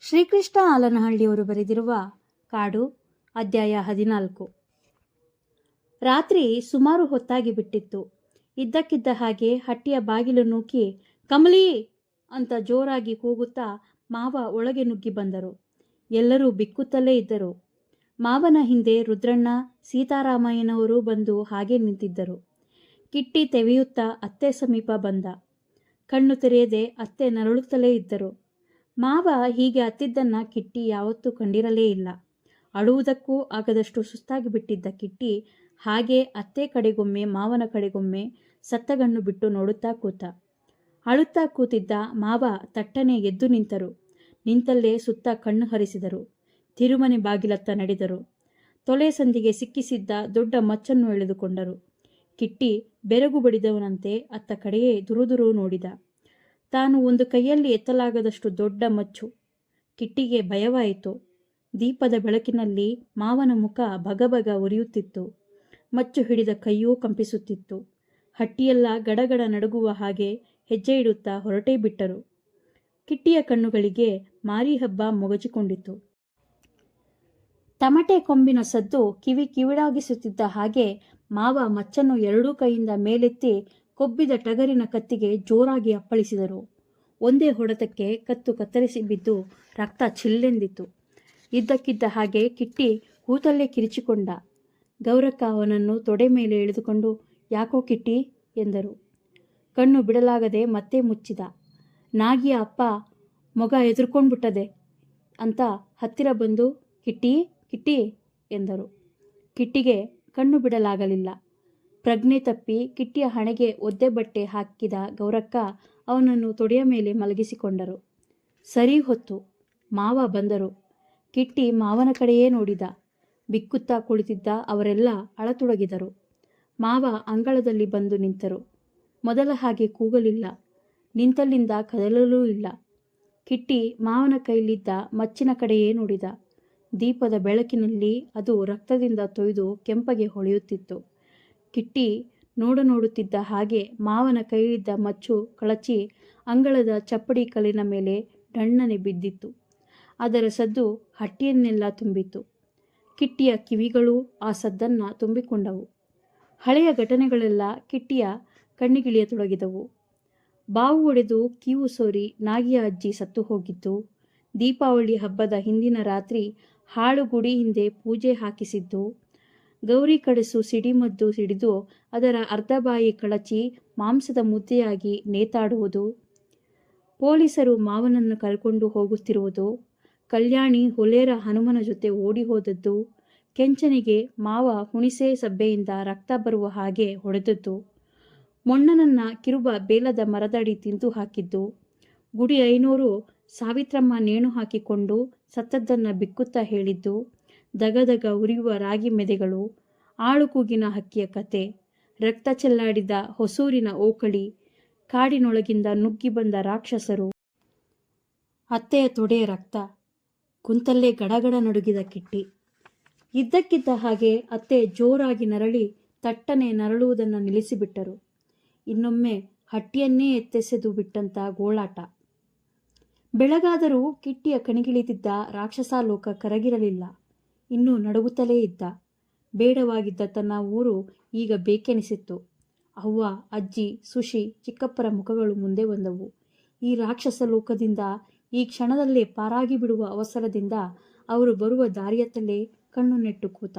ಶ್ರೀಕೃಷ್ಣ ಆಲನಹಳ್ಳಿಯವರು ಬರೆದಿರುವ ಕಾಡು ಅಧ್ಯಾಯ 14. ರಾತ್ರಿ ಸುಮಾರು ಹೊತ್ತಾಗಿ ಬಿಟ್ಟಿತ್ತು. ಇದ್ದಕ್ಕಿದ್ದ ಹಾಗೆ ಹಟ್ಟಿಯ ಬಾಗಿಲು ನೂಕಿ ಕಮಲಿ ಅಂತ ಜೋರಾಗಿ ಕೂಗುತ್ತಾ ಮಾವ ಒಳಗೆ ನುಗ್ಗಿ ಬಂದರು. ಎಲ್ಲರೂ ಬಿಕ್ಕುತ್ತಲೇ ಇದ್ದರು. ಮಾವನ ಹಿಂದೆ ರುದ್ರಣ್ಣ, ಸೀತಾರಾಮಯ್ಯನವರು ಬಂದು ಹಾಗೆ ನಿಂತಿದ್ದರು. ಕಿಟ್ಟಿ ತೆವೆಯುತ್ತಾ ಅತ್ತೆ ಸಮೀಪ ಬಂದ. ಕಣ್ಣು ತೆರೆಯದೆ ಅತ್ತೆ ನರಳುತ್ತಲೇ ಇದ್ದರು. ಮಾವ ಹೀಗೆ ಅತ್ತಿದ್ದನ್ನು ಕಿಟ್ಟಿ ಯಾವತ್ತೂ ಕಂಡಿರಲೇ ಇಲ್ಲ. ಅಳುವುದಕ್ಕೂ ಆಗದಷ್ಟು ಸುಸ್ತಾಗಿ ಬಿಟ್ಟಿದ್ದ ಕಿಟ್ಟಿ ಹಾಗೆ ಅತ್ತೆ ಕಡೆಗೊಮ್ಮೆ ಮಾವನ ಕಡೆಗೊಮ್ಮೆ ಸತ್ತಗಣ್ಣು ಬಿಟ್ಟು ನೋಡುತ್ತಾ ಕೂತ. ಅಳುತ್ತಾ ಕೂತಿದ್ದ ಮಾವ ತಟ್ಟನೆ ಎದ್ದು ನಿಂತರು. ನಿಂತಲ್ಲೇ ಸುತ್ತ ಕಣ್ಣು ಹರಿಸಿದರು. ತಿರುಮನೆ ಬಾಗಿಲತ್ತ ನಡೆದರು. ತೊಲೆ ಸಂದಿಗೆ ಸಿಕ್ಕಿಸಿದ್ದ ದೊಡ್ಡ ಮಚ್ಚನ್ನು ಎಳೆದುಕೊಂಡರು. ಕಿಟ್ಟಿ ಬೆರಗು ಬಡಿದವನಂತೆ ಅತ್ತ ಕಡೆಯೇ ದುರುದುರು ನೋಡಿದ. ತಾನು ಒಂದು ಕೈಯಲ್ಲಿ ಎತ್ತಲಾಗದಷ್ಟು ದೊಡ್ಡ ಮಚ್ಚು. ಕಿಟ್ಟಿಗೆ ಭಯವಾಯಿತು. ದೀಪದ ಬೆಳಕಿನಲ್ಲಿ ಮಾವನ ಮುಖ ಬಗಬಗ ಉರಿಯುತ್ತಿತ್ತು. ಮಚ್ಚು ಹಿಡಿದ ಕೈಯೂ ಕಂಪಿಸುತ್ತಿತ್ತು. ಹಟ್ಟಿಯೆಲ್ಲ ಗಡಗಡ ನಡುಗುವ ಹಾಗೆ ಹೆಜ್ಜೆ ಇಡುತ್ತಾ ಹೊರಟೇ ಬಿಟ್ಟರು. ಕಿಟ್ಟಿಯ ಕಣ್ಣುಗಳಿಗೆ ಮಾರಿ ಹಬ್ಬ ಮೊಗಚಿಕೊಂಡಿತು. ತಮಟೆ ಕೊಂಬಿನ ಸದ್ದು ಕಿವಿಡಾಗಿಸುತ್ತಿದ್ದ ಹಾಗೆ ಮಾವ ಮಚ್ಚನ್ನು ಎರಡೂ ಕೈಯಿಂದ ಮೇಲೆತ್ತಿ ಕೊಬ್ಬಿದ ಟಗರಿನ ಕತ್ತಿಗೆ ಜೋರಾಗಿ ಅಪ್ಪಳಿಸಿದರು. ಒಂದೇ ಹೊಡೆತಕ್ಕೆ ಕತ್ತು ಕತ್ತರಿಸಿ ಬಿದ್ದು ರಕ್ತ ಚಿಲ್ಲೆಂದಿತು. ಇದ್ದಕ್ಕಿದ್ದ ಹಾಗೆ ಕಿಟ್ಟಿ ಕೂತಲ್ಲೇ ಕಿರಿಚಿಕೊಂಡ. ಗೌರಕ್ಕ ಅವನನ್ನು ತೊಡೆ ಮೇಲೆ ಎಳೆದುಕೊಂಡು ಯಾಕೋ ಕಿಟ್ಟಿ ಎಂದರು. ಕಣ್ಣು ಬಿಡಲಾಗದೆ ಮತ್ತೆ ಮುಚ್ಚಿದ. ನಾಗಿಯ ಅಪ್ಪ ಮೊಗ ಎದುರ್ಕೊಂಡ್ಬಿಟ್ಟದೆ ಅಂತ ಹತ್ತಿರ ಬಂದು ಕಿಟ್ಟಿ ಕಿಟ್ಟಿ ಎಂದರು. ಕಿಟ್ಟಿಗೆ ಕಣ್ಣು ಬಿಡಲಾಗಲಿಲ್ಲ. ಪ್ರಜ್ಞೆ ತಪ್ಪಿ ಕಿಟ್ಟಿಯ ಹಣೆಗೆ ಒದ್ದೆ ಬಟ್ಟೆ ಹಾಕಿದ ಗೌರಕ್ಕ ಅವನನ್ನು ತೊಡೆಯ ಮೇಲೆ ಮಲಗಿಸಿಕೊಂಡರು. ಸರಿ ಹೊತ್ತು ಮಾವ ಬಂದರು. ಕಿಟ್ಟಿ ಮಾವನ ಕಡೆಯೇ ನೋಡಿದ. ಬಿಕ್ಕುತ್ತಾ ಕುಳಿತಿದ್ದ ಅವರೆಲ್ಲ ಅಳತೊಡಗಿದರು. ಮಾವ ಅಂಗಳದಲ್ಲಿ ಬಂದು ನಿಂತರು. ಮೊದಲ ಹಾಗೆ ಕೂಗಲಿಲ್ಲ. ನಿಂತಲ್ಲಿಂದ ಕದಲಲೂ ಇಲ್ಲ. ಕಿಟ್ಟಿ ಮಾವನ ಕೈಲಿದ್ದ ಮಚ್ಚಿನ ಕಡೆಯೇ ನೋಡಿದ. ದೀಪದ ಬೆಳಕಿನಲ್ಲಿ ಅದು ರಕ್ತದಿಂದ ತೊಯ್ದು ಕೆಂಪಗೆ ಹೊಳೆಯುತ್ತಿತ್ತು. ಕಿಟ್ಟಿ ನೋಡುತ್ತಿದ್ದ ಹಾಗೆ ಮಾವನ ಕೈಲಿದ್ದ ಮಚ್ಚು ಕಳಚಿ ಅಂಗಳದ ಚಪ್ಪಡಿ ಕಲ್ಲಿನ ಮೇಲೆ ಡಣ್ಣನೆ ಬಿದ್ದಿತ್ತು. ಅದರ ಸದ್ದು ಹಟ್ಟಿಯನ್ನೆಲ್ಲ ತುಂಬಿತು. ಕಿಟ್ಟಿಯ ಕಿವಿಗಳೂ ಆ ಸದ್ದನ್ನು ತುಂಬಿಕೊಂಡವು. ಹಳೆಯ ಘಟನೆಗಳೆಲ್ಲ ಕಿಟ್ಟಿಯ ಕಣ್ಣಿಗಿಳಿಯತೊಡಗಿದವು. ಬಾವು ಒಡೆದು ಕೀವು ಸೋರಿ ನಾಗಿಯ ಅಜ್ಜಿ ಸತ್ತು ಹೋಗಿದ್ದು, ದೀಪಾವಳಿ ಹಬ್ಬದ ಹಿಂದಿನ ರಾತ್ರಿ ಹಾಳು ಗುಡಿ ಹಿಂದೆ ಪೂಜೆ ಹಾಕಿಸಿದ್ದು, ಗೌರಿ ಕಡಸು ಸಿಡಿಮದ್ದು ಸಿಡಿದು ಅದರ ಅರ್ಧ ಬಾಯಿ ಕಳಚಿ ಮಾಂಸದ ಮುದ್ದೆಯಾಗಿ ನೇತಾಡುವುದು, ಪೊಲೀಸರು ಮಾವನನ್ನು ಕರ್ಕೊಂಡು ಹೋಗುತ್ತಿರುವುದು, ಕಲ್ಯಾಣಿ ಹೊಲೇರ ಹನುಮನ ಜೊತೆ ಓಡಿ ಹೋದದ್ದು, ಕೆಂಚನಿಗೆ ಮಾವ ಹುಣಿಸೆ ಸಬ್ಬೆಯಿಂದ ರಕ್ತ ಬರುವ ಹಾಗೆ ಹೊಡೆದದ್ದು, ಮೊಣ್ಣನನ್ನ ಕಿರುಬ ಬೇಲದ ಮರದಡಿ ತಿಂದು ಹಾಕಿದ್ದು, ಗುಡಿ ಐನೂರು ಸಾವಿತ್ರಮ್ಮ ನೇಣು ಹಾಕಿಕೊಂಡು ಸತ್ತದ್ದನ್ನು ಬಿಕ್ಕುತ್ತಾ ಹೇಳಿದ್ದು, ದಗದಗ ಉರಿಯುವ ರಾಗಿ ಮೆದೆಗಳು, ಆಳು ಕೂಗಿನ ಹಕ್ಕಿಯ ಕತೆ, ರಕ್ತ ಚೆಲ್ಲಾಡಿದ ಹೊಸೂರಿನ ಓಕಳಿ, ಕಾಡಿನೊಳಗಿಂದ ನುಗ್ಗಿ ಬಂದ ರಾಕ್ಷಸರು, ಅತ್ತೆಯ ತೊಡೆಯ ರಕ್ತ. ಕುಂತಲ್ಲೇ ಗಡಗಡ ನಡುಗಿದ ಕಿಟ್ಟಿ. ಇದ್ದಕ್ಕಿದ್ದ ಹಾಗೆ ಅತ್ತೆ ಜೋರಾಗಿ ನರಳಿ ತಟ್ಟನೆ ನರಳುವುದನ್ನು ನಿಲ್ಲಿಸಿಬಿಟ್ಟರು. ಇನ್ನೊಮ್ಮೆ ಹಟ್ಟಿಯನ್ನೇ ಎತ್ತೆಸೆದು ಬಿಟ್ಟಂತ ಗೋಳಾಟ. ಬೆಳಗಾದರೂ ಕಿಟ್ಟಿಯ ಕಣಿಗಿಳಿದಿದ್ದ ರಾಕ್ಷಸಾಲೋಕ ಕರಗಿರಲಿಲ್ಲ. ಇನ್ನೂ ನಡುಗುತ್ತಲೇ ಇದ್ದ. ಬೇಡವಾಗಿದ್ದ ತನ್ನ ಊರು ಈಗ ಬೇಕೆನಿಸಿತ್ತು. ಅವ್ವ, ಅಜ್ಜಿ, ಸುಶಿ, ಚಿಕ್ಕಪ್ಪರ ಮುಖಗಳು ಮುಂದೆ ಬಂದವು. ಈ ರಾಕ್ಷಸ ಲೋಕದಿಂದ ಈ ಕ್ಷಣದಲ್ಲೇ ಪಾರಾಗಿ ಬಿಡುವ ಅವಸರದಿಂದ ಅವರು ಬರುವ ದಾರಿಯತ್ತಲೇ ಕಣ್ಣು ನೆಟ್ಟು ಕೂತ.